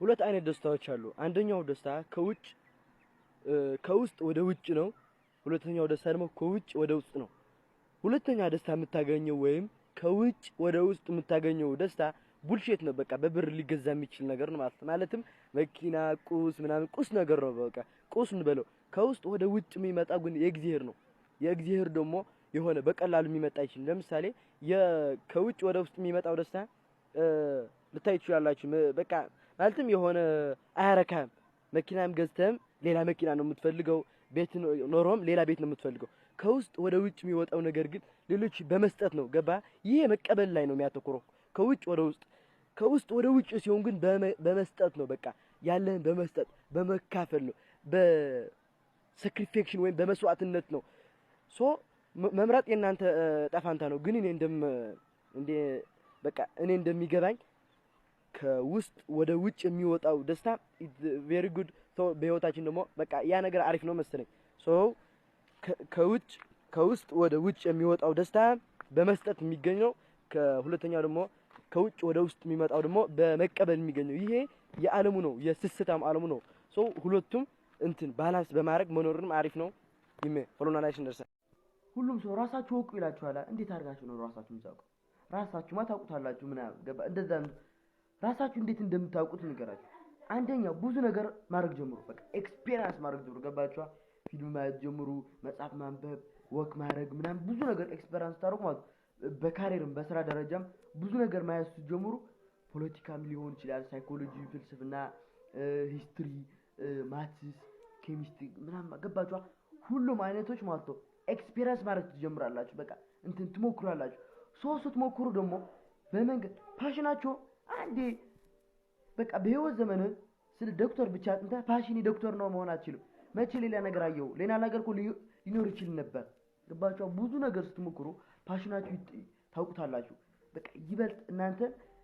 ሁለት አይነት ደስታዎች አሉ። አንደኛው ደስታ ከውስጥ ወደ ውጭ ነው። ሁለተኛው ደስታ ደግሞ ከውጭ ወደ ውስጥ ነው። ሁለተኛ ደስታ የምታገኘው ወይም ከውጭ ወደ ውስጥ የምታገኘው ደስታ ቡልሼት ነው። በቃ በብር ሊገዛ የሚችል ነገር ነው ማለትም መኪና፣ ቁስ ምናምን ቁስ ነገር ነው። በቃ ቁስ እንበለው። ከውስጥ ወደ ውጭ የሚመጣ ግን የእግዚአብሔር ነው። የእግዚአብሔር ደግሞ የሆነ በቀላሉ የሚመጣ አይችልም። ለምሳሌ ከውጭ ወደ ውስጥ የሚመጣው ደስታ ልታይ ትችላላችሁ። በቃ ማለትም የሆነ አያረካም። መኪናም ገዝተህም ሌላ መኪና ነው የምትፈልገው፣ ቤት ኖሮም ሌላ ቤት ነው የምትፈልገው። ከውስጥ ወደ ውጭ የሚወጣው ነገር ግን ሌሎች በመስጠት ነው። ገባ? ይሄ መቀበል ላይ ነው የሚያተኩረው። ከውስጥ ወደ ውጭ ሲሆን ግን በመስጠት ነው። በቃ ያለህን በመስጠት በመካፈል ነው። በሳክሪፊኬሽን ወይም በመስዋዕትነት ነው። መምረጥ የእናንተ ጣፋንታ ነው። ግን እኔ እንደሚገባኝ ከውስጥ ወደ ውጭ የሚወጣው ደስታ ቬሪ ጉድ። በህይወታችን ደግሞ በቃ ያ ነገር አሪፍ ነው መሰለኝ። ከውስጥ ወደ ውጭ የሚወጣው ደስታ በመስጠት የሚገኝ ነው። ከሁለተኛው ደግሞ ከውጭ ወደ ውስጥ የሚመጣው ደግሞ በመቀበል የሚገኘው። ይሄ የዓለሙ ነው፣ የስስታም ዓለሙ ነው። ሁለቱም ባላንስ በማድረግ መኖርም አሪፍ ነው። ፎሎናላይሽን ደርሰ ሁሉም ሰው ራሳችሁ ወቁ ይላችኋል። እንዴት አድርጋችሁ ነው ራሳችሁ የምታውቁ? ራሳችሁ ታውቁታላችሁ። ምናምን ገባ? እንደዛ ራሳችሁ እንዴት እንደምታውቁት ንገራችሁ። አንደኛው ብዙ ነገር ማድረግ ጀምሩ። በቃ ኤክስፒሪየንስ ማድረግ ጀምሩ። ገባችሁ? ፊልም ማየት ጀምሩ፣ መጽሐፍ ማንበብ፣ ወክ ማድረግ ምናምን ብዙ ነገር ኤክስፒሪየንስ ታደርጉ ማለት። በካሪየርም በስራ ደረጃም ብዙ ነገር ማየት ጀምሩ። ፖለቲካም ሊሆን ይችላል፣ ሳይኮሎጂ፣ ፍልስፍና፣ ሂስትሪ፣ ማትስ፣ ኬሚስትሪ ምናምን ገባችሁ? ሁሉም አይነቶች ማለት ነው ኤክስፒሪየንስ ማድረግ ትጀምራላችሁ። በቃ ትሞክራላችሁ። ስትሞክሩ ደግሞ በመንገድ ፓሽናችሁ አንዴ በቃ በህይወት ዘመን ስለ ዶክተር ብቻ አጥንተህ ፓሽኒ ዶክተር ነው መሆን አትችልም። መቼ ሌላ ነገር አየው? ሌላ ነገር እኮ ሊኖር ይችል ነበር። ገባችሁ? ብዙ ነገር ስትሞክሩ ፓሽናችሁ ታውቁታላችሁ። በቃ ይበልጥ እናንተ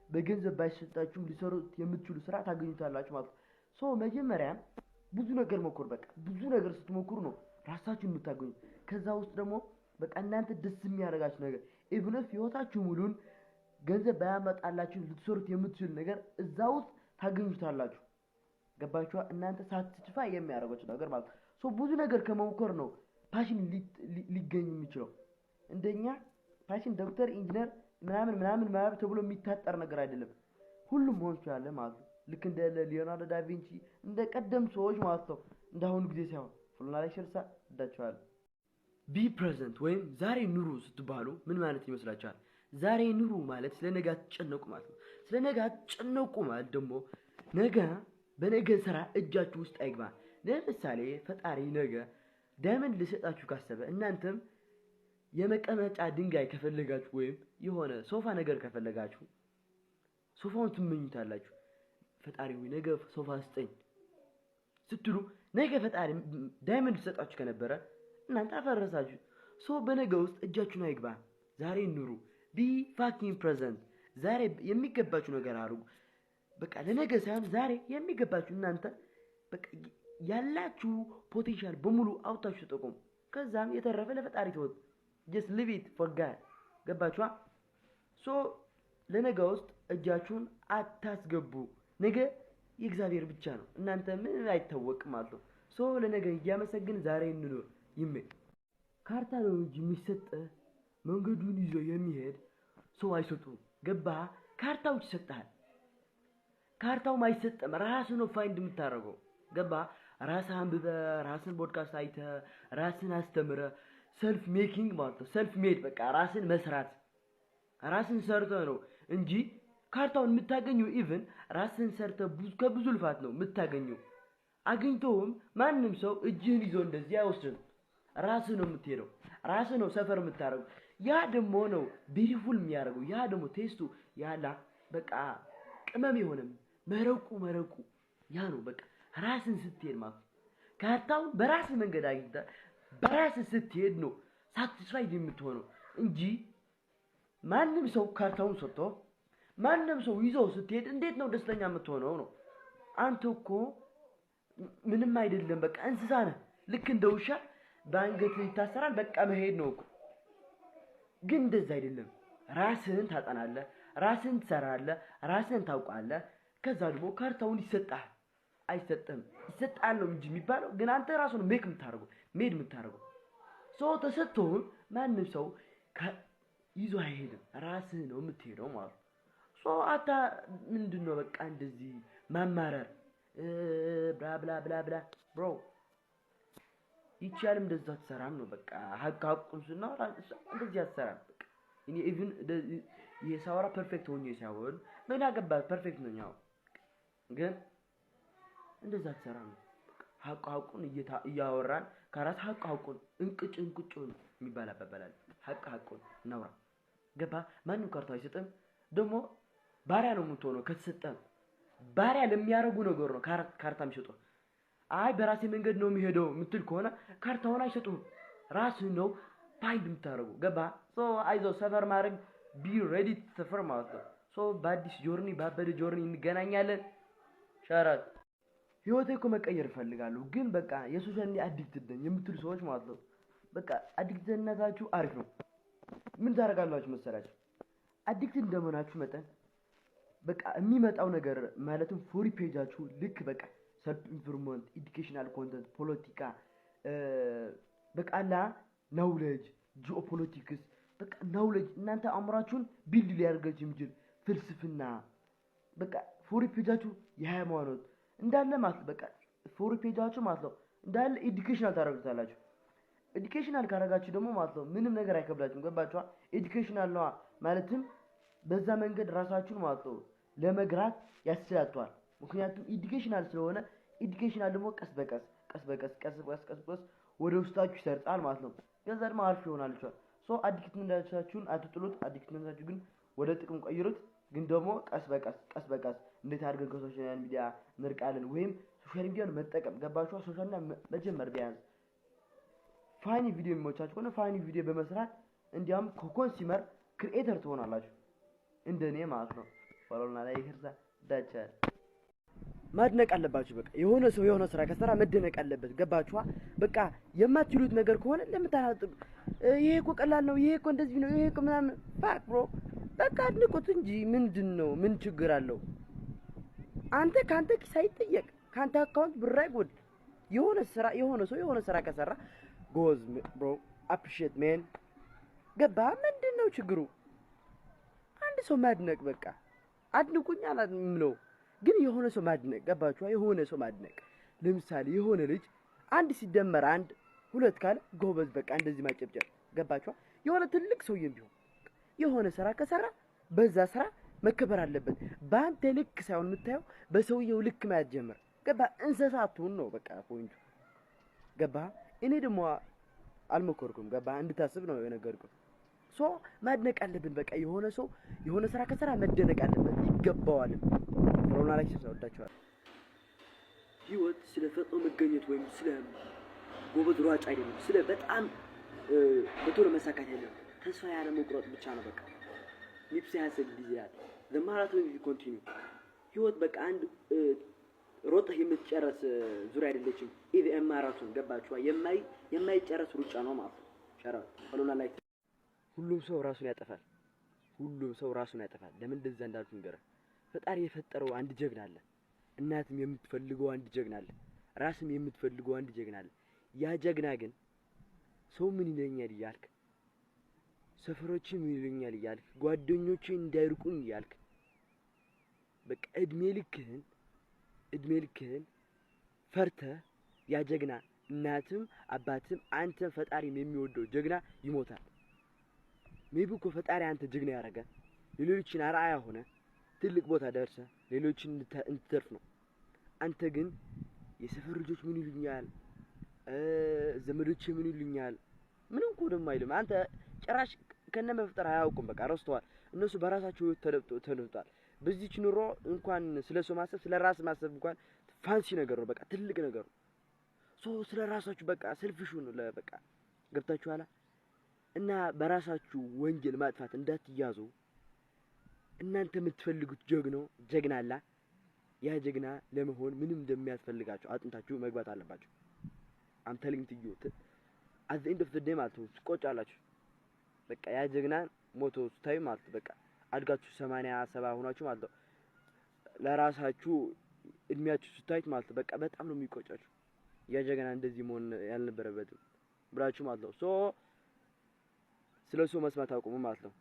በገንዘብ ባይሰጣችሁ ሊሰሩት የምትችሉ ስራ ታገኙታላችሁ ማለት ነው። መጀመሪያ ብዙ ነገር ሞክሩ። በቃ ብዙ ነገር ስትሞክሩ ነው ራሳችሁን የምታገኙት። ከዛ ውስጥ ደግሞ በቃ እናንተ ደስ የሚያደርጋችሁ ነገር ኢቭን ኢፍ ህይወታችሁ ሙሉን ገንዘብ ባያመጣላችሁ ልትሰሩት የምትችሉ ነገር እዛ ውስጥ ታገኙታላችሁ። ገባችሁ? እናንተ ሳትስፋይ የሚያደርጋችሁ ነገር ማለት ነው። ብዙ ነገር ከመሞከር ነው ፓሽን ሊገኝ የሚችለው። እንደኛ ፓሽን ዶክተር፣ ኢንጂነር ምናምን ማለት ተብሎ የሚታጠር ነገር አይደለም። ሁሉም መሆን ይችላል ማለት ነው። ልክ እንደ ሊዮናርዶ ዳቪንቺ እንደ ቀደም ሰዎች ማለት ነው። እንዳሁኑ ጊዜ ሳይሆን ፎሎናላይሽን ዳቸዋል። ቢ ፕሬዘንት ወይም ዛሬ ኑሩ ስትባሉ ምን ማለት ይመስላችኋል? ዛሬ ኑሩ ማለት ስለነገ አትጨነቁ ማለት ነው። ስለነገ አትጨነቁ ማለት ደግሞ በነገ ስራ እጃችሁ ውስጥ አይግባ። ለምሳሌ ፈጣሪ ነገ ዳይመንድ ሊሰጣችሁ ካሰበ እናንተም የመቀመጫ ድንጋይ ከፈለጋችሁ ወይም የሆነ ሶፋ ነገር ከፈለጋችሁ ሶፋውን ትመኙታላችሁ። ፈጣሪ ወይ ነገ ሶፋ ስጠኝ ስትሉ ነገ ፈጣሪ ዳይመንድ ሊሰጣችሁ ከነበረ እናንተ አፈረሳችሁ። በነገ ውስጥ እጃችሁን አይግባ። ዛሬ ኑሩ። ቢ ፋኪንግ ፕሬዘንት። ዛሬ የሚገባችሁ ነገር አድርጉ። በቃ ለነገ ሳይሆን ዛሬ የሚገባችሁ እናንተ በቃ ያላችሁ ፖቴንሻል በሙሉ አውጣችሁ ተጠቀሙ። ከዛም የተረፈ ለፈጣሪ ተወው። just leave it for God። ገባችኋ? ለነገ ውስጥ እጃችሁን አታስገቡ። ነገ የእግዚአብሔር ብቻ ነው። እናንተ ምን አይታወቅም ማለት ነው። ለነገ እያመሰግን ዛሬ እንኑር። ካርታ ነው እንጂ የሚሰጥ መንገዱን ይዞ የሚሄድ ሰው አይሰጡም። ገባህ? ካርታው ይሰጣል። ካርታው ማይሰጥም ራስህ ነው ፋይንድ የምታደርገው። ገባህ? ራስህ አንብበህ፣ ራስህን ፖድካስት አይተህ፣ ራስህን አስተምረህ ሰልፍ ሜኪንግ ማለት ነው። ሰልፍ ሜድ በቃ ራስህን መስራት፣ ራስህን ሰርተህ ነው እንጂ ካርታውን የምታገኘው ኢቭን ራስህን ሰርተህ ከብዙ ልፋት ነው የምታገኘው። አግኝተውም ማንም ሰው እጅህን ይዞ እንደዚህ አይወስድም። ራስህ ነው የምትሄደው። ራስህ ነው ሰፈር የምታደርገው። ያ ደግሞ ነው ቢዩቲፉል የሚያደርገው። ያ ደግሞ ቴስቱ ያላ በቃ ቅመም የሆነም መረቁ ያ ነው በቃ ራስን ስትሄድ ማለት ካርታውን በራስህ መንገድ አግኝተህ በራስህ ስትሄድ ነው ሳቲስፋይድ የምትሆነው እንጂ ማንም ሰው ካርታውን ሰጥቶ ማንም ሰው ይዞ ስትሄድ እንዴት ነው ደስተኛ የምትሆነው ነው። አንተ እኮ ምንም አይደለም በቃ እንስሳ ነህ። ልክ እንደ ውሻ በአንገት ይታሰራል በቃ መሄድ ነው እኮ። ግን እንደዛ አይደለም። ራስህን ታጠናለህ፣ ራስህን ትሰራለህ፣ ራስህን ታውቃለህ። ከዛ ደግሞ ካርታውን ይሰጣል አይሰጥም ይሰጣል ነው እንጂ የሚባለው ግን አንተ ራሱ ነው ሜክ የምታደርገው ሜድ የምታደርገው ሰው ተሰጥቶህ ማንም ሰው ይዞ አይሄድም ራስህ ነው የምትሄደው ማለት ሰው አታ ምንድነው በቃ እንደዚህ ማማረር ብላ ብላ ብላ ብላ ብሮ ይቻልም እንደዛ ተሰራም ነው በቃ ሀቁን ስናወራ እንደዚህ አሰራም በቃ እኔ ኢቭን የሳወራ ፐርፌክት ሆኜ ሳይሆን ምን አገባህ ፐርፌክት ነው ያው ግን እንደዛ ተሰራም ሀቁን እያወራን ከራስ ሀቁን እንቅጭን የሚባል አባባል ሀቁን እናውራ ገባ ማንም ካርታ አይሰጥም ደግሞ ባሪያ ነው የምትሆነው ከተሰጠህ ባሪያ ለሚያረጉ ነገር ነው ካርታ የሚሰጠው አይ በራሴ መንገድ ነው የሚሄደው ምትል ከሆነ ካርታውን አይሰጡም ራስህ ነው ፋይንድ የምታረጉ ገባ ሶ አይዞ ሰፈር ማድረግ ቢ ሬዲ ሰፈር ማለት ነው ሶ በአዲስ ጆርኒ ባበደ ጆርኒ እንገናኛለን ሻራት ህይወቴ እኮ መቀየር እፈልጋለሁ ግን በቃ የሶሻል ሚዲያ አዲክትድ ነኝ የምትሉ ሰዎች ማለት ነው በቃ አዲክትነታችሁ አሪፍ ነው ምን ታረጋላችሁ መሰላችሁ አዲክትድ እንደመሆናችሁ መጠን በቃ የሚመጣው ነገር ማለትም ፎሪ ፔጃችሁ ልክ በቃ ሰልፍ ኢንፎርማንት ኤዱኬሽናል ኮንተንት ፖለቲካ በቃ ናውሌጅ ጂኦፖለቲክስ በቃ ናውሌጅ እናንተ አምራችሁን ቢልድ ሊያደርጋችሁ የሚችል ፍልስፍና በቃ ፎሪ ፔጃችሁ የሃይማኖት እንዳለ ማለት በቃ ፎሪ ፔጃችሁ ማለት ነው እንዳለ ኤዱኬሽናል ታረጋግታላችሁ ኤዱኬሽናል ካረጋችሁ ደግሞ ማለት ነው ምንም ነገር አይከብዳችሁም ገባችኋ ኤዱኬሽናል ነው ማለትም በዛ መንገድ ራሳችሁን ማለት ነው ለመግራት ያስችላችኋል ምክንያቱም ኤዱኬሽናል ስለሆነ ኤዱኬሽናል ደግሞ ቀስ በቀስ ወደ ውስጣችሁ ይሰርጣል ማለት ነው ከዛ ደግሞ አሪፍ ይሆናል ሶ አዲክትነታችሁን አትጥሉት አዲክትነታችሁ ግን ወደ ጥቅም ቀይሩት ግን ደግሞ ቀስ በቀስ እንዴት አድርገን ከሶሻል ሚዲያ እንርቃለን ወይም ሶሻል ሚዲያን መጠቀም ገባችኋ ሶሻል ሚዲያ መጀመር ቢያንስ ፋኒ ቪዲዮ የሚሞቻችሁ ከሆነ ፋኒ ቪዲዮ በመስራት እንዲያም ኮንሱመር ክሪኤተር ትሆናላችሁ እንደኔ ማለት ነው ወላና ላይ ይርዛ ዳቻል ማድነቅ አለባችሁ በቃ የሆነ ስራ ከሰራ መደነቅ አለበት ገባችኋ በቃ የማትችሉት ነገር ከሆነ ለምታናጥ ይሄ እኮ ቀላል ነው ይሄ እኮ እንደዚህ ነው ይሄ እኮ ምናምን ፋክ ብሮ በቃ አድንቁት እንጂ ምንድነው ምን ችግር አለው አንተ ካንተ ሳይጠየቅ ካንተ አካውንት ብር አይጎድ የሆነ ስራ ከሰራ ጎዝ ብሮ አፕሪሺየት ሜን ገባ ምንድነው ችግሩ አንድ ሰው ማድነቅ በቃ አድንቁኝ አላምነው ግን የሆነ ሰው ማድነቅ ገባችኋ የሆነ ሰው ማድነቅ ለምሳሌ የሆነ ልጅ አንድ ሲደመር አንድ ሁለት ካለ ጎበዝ በቃ እንደዚህ ማጨብጨብ ገባችኋ የሆነ ትልቅ ሰውዬም ቢሆን የሆነ ስራ ከሰራ በዛ ስራ መከበር አለበት ባንተ ልክ ሳይሆን የምታየው በሰውየው ልክ ማየት ጀመር ገባ እንሰሳቱን ነው በቃ ፖይንቱ ገባ እኔ ደግሞ አልመከርኩም ገባ እንድታስብ ነው የነገርኩህ ሶ ማድነቅ አለብን በቃ የሆነ ሰው የሆነ ስራ ከሰራ መደነቅ አለበት ይገባዋል ሮና ላይ ተወዳቸዋል ህይወት ስለ ፈጥኖ መገኘት ወይም ስለ ጎበዝ ሯጭ አይደለም ስለ በጣም በቶሎ መሳካት አይደለም ተስፋ ያለ መቁረጥ ብቻ ነው በቃ ሊፕስ ያሰግ ዲያል the marathon will continue ህይወት በቃ አንድ ሮጠህ የምትጨርስ ዙሪያ አይደለችም ኢቭ ማራቶን ገባችኋ የማይጨርስ ሩጫ ነው ማለት ነው ሸራ ሮና ላይ ሁሉም ሰው ራሱን ያጠፋል ለምን እንደዛ እንዳልኩ ነገር ፈጣሪ የፈጠረው አንድ ጀግና አለ እናትም የምትፈልገው አንድ ጀግና አለ ራስም የምትፈልገው አንድ ጀግና አለ ያ ጀግና ግን ሰው ምን ይለኛል ይያልክ ሰፈሮች ምን ይለኛል ይያልክ ጓደኞቼ እንዳይርቁኝ ይያልክ በቃ እድሜ ልክህን ፈርተ ያ ጀግና እናትም አባትም አንተ ፈጣሪም የሚወደው ጀግና ይሞታል ሜቢ እኮ ፈጣሪ አንተ ጀግና ያረጋ ሌሎችን አርአያ ሆነ ትልቅ ቦታ ደርሰ ሌሎችን እንድትተርፍ ነው አንተ ግን የሰፈር ልጆች ምን ይሉኛል ዘመዶቼ ምን ይሉኛል ምንም እኮ ደም አይልም አንተ ጭራሽ ከነመፍጠር አያውቁም በቃ ረስተዋል እነሱ በራሳቸው ተነጥቷል በዚህች ኑሮ እንኳን ስለሱ ማሰብ ስለራስ ማሰብ እንኳን ፋንሲ ነገር ነው በቃ ትልቅ ነገር ነው ሶ ስለራሳችሁ በቃ ሰልፍሽ ነው ለበቃ ገብታችኋል እና በራሳችሁ ወንጀል ማጥፋት እንዳትያዙ እናንተ የምትፈልጉት ጀግና አላ ያ ጀግና ለመሆን ምንም እንደሚያስፈልጋችሁ አጥንታችሁ መግባት አለባችሁ I'm telling you at the end of the day ማለት ትቆጫላችሁ በቃ ያ ጀግና ሞቶ ስታይ ማለት በቃ አድጋችሁ 80 70 ሆናችሁ ማለት ነው ለራሳችሁ እድሜያችሁ ስታዩት ማለት በቃ በጣም ነው የሚቆጫችሁ። ያጀገና እንደዚህ መሆን ያልነበረበትም ብራችሁ ማለት ነው። ስለሱ መስማት አቁሙ ማለት ነው።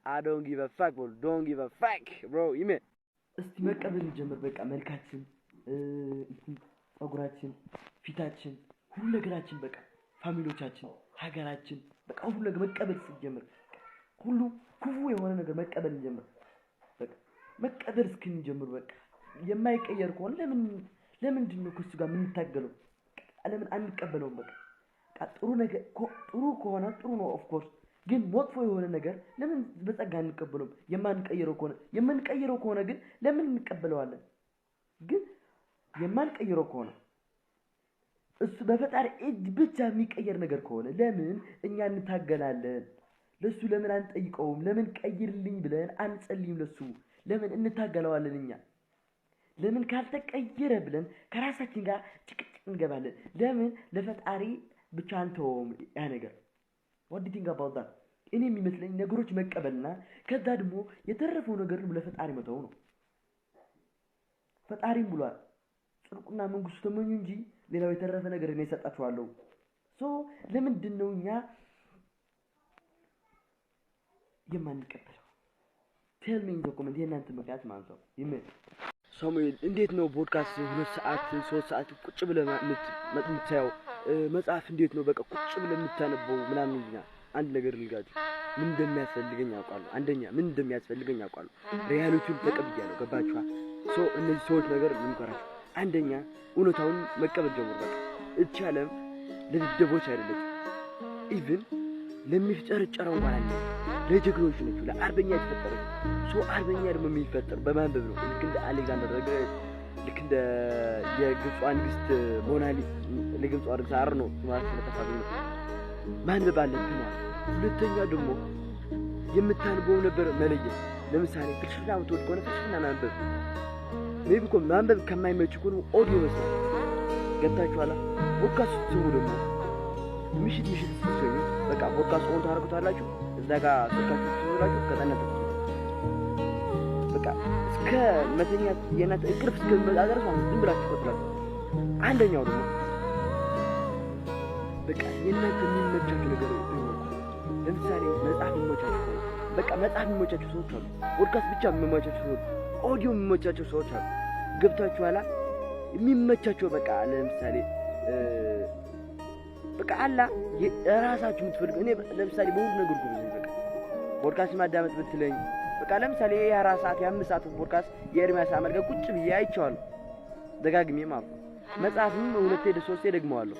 I don't give a fuck bro. Don't give a fuck bro. ይሜ እስቲ መቀበል እንጀምር። በቃ መልካችን፣ ጸጉራችን፣ ፊታችን፣ ሁሉ ነገራችን በቃ ፋሚሊዎቻችን፣ ሀገራችን በቃ ሁሉ ነገር መቀበል ሲጀምር ሁሉ ክፉ የሆነ ነገር መቀበል እንጀምር። በቃ መቀበል እስክንጀምር በቃ የማይቀየር ከሆነ ለምንድን ነው ከሱ ጋር የምንታገለው? ለምን አንቀበለውም? በቃ ጥሩ ነገር ጥሩ ከሆነ ጥሩ ነው ኦፍ ኮርስ፣ ግን መጥፎ የሆነ ነገር ለምን በጸጋ አንቀበለውም? የማንቀየረው ከሆነ ግን ለምን እንቀበለዋለን? ግን የማንቀየረው ከሆነ እሱ በፈጣሪ እጅ ብቻ የሚቀየር ነገር ከሆነ ለምን እኛ እንታገላለን? ለሱ ለምን አንጠይቀውም? ለምን ቀይርልኝ ብለን አንጸልይም? ለሱ ለምን እንታገለዋለን? እኛ ለምን ካልተቀየረ ብለን ከራሳችን ጋር ጭቅጭቅ እንገባለን? ለምን ለፈጣሪ ብቻ አንተውም? ያ ነገር what do you think about that? እኔ የሚመስለኝ ነገሮች መቀበልና ከዛ ደግሞ የተረፈው ነገር ለፈጣሪ መተው ነው። ፈጣሪም ብሏል ጽድቁና መንግስቱ ተመኙ እንጂ ሌላው የተረፈ ነገር እኔ እሰጣችኋለሁ። ለምንድን ነው እኛ የማንቀበለው? tell me in the comment የእናንተ ምክንያት ማለት ነው። ሳሙኤል እንዴት ነው ፖድካስት 2 ሰዓት 3 ሰዓት ቁጭ ብለህ የምታየው? መጽሐፍ እንዴት ነው በቃ ቁጭ ብለህ የምታነበው ምናምን ይላል። አንድ ነገር ልንገራችሁ፣ ምን እንደሚያስፈልገኝ አውቃለሁ። አንደኛ ምን እንደሚያስፈልገኝ አውቃለሁ። ሪያሊቲውን ተቀብያለሁ። ገባችኋ? እነዚህ ሰዎች ነገር ልንገራችሁ። አንደኛ እውነታውን መቀበል ጀምሩ። በቃ እቺ ዓለም ለድደቦች አይደለች። ኢቭን ለሚፍጨረጨረው እንኳን አለ ለጀግኖች ነች፣ ለአርበኛ የተፈጠረች። አርበኛ ደግሞ የሚፈጠር በማንበብ ነው። ልክ እንደ አሌክዛንደር ረገድ፣ ልክ እንደ የግብጽ ንግስት ሞናሊ ለግብጽ አርሳር ነው ማለት ተፋቢ ነው። ማንበብ አለብን ማለት። ሁለተኛ ደግሞ የምታንበው ነበር መለየት። ለምሳሌ ፍልስፍና ብትወድ ከሆነ ፍልስፍና ማንበብ ሜቢ እኮ ማንበብ ከማይመች ከሆነ ኦዲዮ መስራት። ገብታችኋል? ፖድካስት ስሙ ደግሞ ምሽት ስትሰሙ በቃ ፖድካስት ኦን ታደርጉታላችሁ። እዛ ጋር ስልካችሁ ትይዛላችሁ። ከጠነተ በቃ እስከ መተኛት የናተ እንቅልፍ እስከሚመጣ ድረስ ዝም ብላችሁ ትቆጥራላችሁ። አንደኛው ደግሞ በቃ የእናንተ የሚመቻችሁ ነገር ነው። ለምሳሌ መጽሐፍ የሚመቻችሁ በቃ መጽሐፍ የሚመቻችሁ ሰዎች አሉ። ፖድካስት ብቻ የሚመቻችሁ ሰዎች፣ ኦዲዮ የሚመቻችሁ ሰዎች አሉ። ገብታችኋል? የሚመቻቸው በቃ ለምሳሌ በቃ አላ የራሳችሁ የምትፈልጉ። እኔ ለምሳሌ በሁሉ ነገር ጉብዝ በቃ ፖድካስት ማዳመጥ ብትለኝ በቃ ለምሳሌ የ4 ሰዓት የ5 ሰዓት ፖድካስት የኤርሚያስ አመልጋ ቁጭ ብዬ አይቼዋለሁ ደጋግሜ ማለት ነው። መጽሐፍም 2 3 ደግመዋለሁ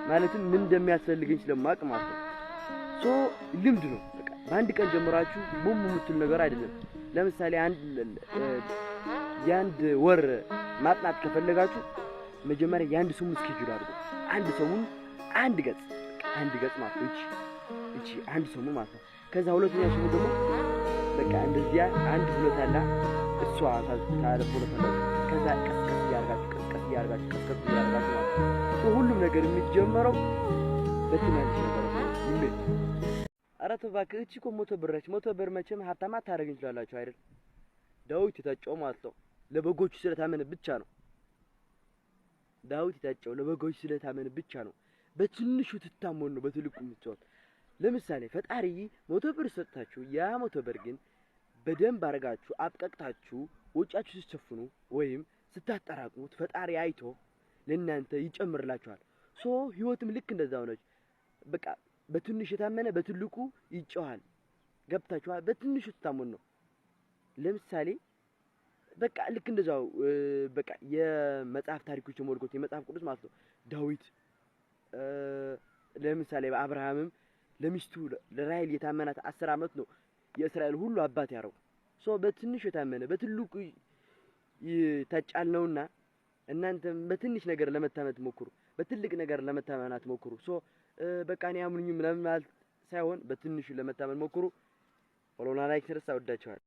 ማለትም ምን እንደሚያስፈልገኝ ስለማውቅ ማለት ነው። ልምድ ነው በቃ በአንድ ቀን ጀምራችሁ ቡም የምትል ነገር አይደለም። ለምሳሌ የአንድ ወር ማጥናት ከፈለጋችሁ መጀመሪያ የአንድ ሰሙን ስኬጁል አድርጉ። አንድ ሰሙን አንድ ገጽ ማለት ነው። እቺ አንድ ሰሙን ማለት ነው። ከዛ ሁለተኛ ሰሙን ደግሞ በቃ እንደዚያ አንድ ሁለት አላ እሷ ታደርጉ። ከዛ ቀስ እያደረጋችሁ ማለት ነው። ሁሉም ነገር የሚጀመረው በትናንሽ ነገር ነው። ኧረ ተው እባክህ። እቺ እኮ ሞቶ ብር መቼም ሀብታም አታደርግ እንችላላችሁ አይደል? ዳዊት የታጨው ማለት ነው ለበጎቹ ስለታመነ ብቻ ነው። ዳዊት የታጨው ለበጎቹ ስለታመነ ብቻ ነው። በትንሹ ትታመኑ ነው በትልቁ የምትጮት። ለምሳሌ ፈጣሪ 100 ብር ሰጣችሁ፣ ያ 100 ብር ግን በደንብ አርጋችሁ አብቀቅታችሁ ወጫችሁ ስትሸፍኑ ወይም ስታጠራቅሙት ፈጣሪ አይቶ ለእናንተ ይጨምርላችኋል። ህይወትም ልክ እንደዛው ነች። በቃ በትንሽ የታመነ በትልቁ ይጮሃል። ገብታችኋል? በትንሹ ትታመኑ ነው። ለምሳሌ በቃ ልክ እንደዛው በቃ የመጽሐፍ ታሪኮች የሞልኩት የመጽሐፍ ቅዱስ ማለት ነው። ዳዊት ለምሳሌ በአብርሃምም ለሚስቱ ለራሔል የታመናት 10 ዓመት ነው የእስራኤል ሁሉ አባት ያረው። በትንሽ የታመነ በትልቁ ይታጫልነውና እናንተም በትንሽ ነገር ለመታመን ሞክሩ፣ በትልቅ ነገር ለመታመናት ሞክሩ። በቃ እኔ አምኑኝ ምናምን ማለት ሳይሆን በትንሹ ለመታመን ሞክሩ። ፎሎና ላይክ ተረሳ። ወዳችኋል።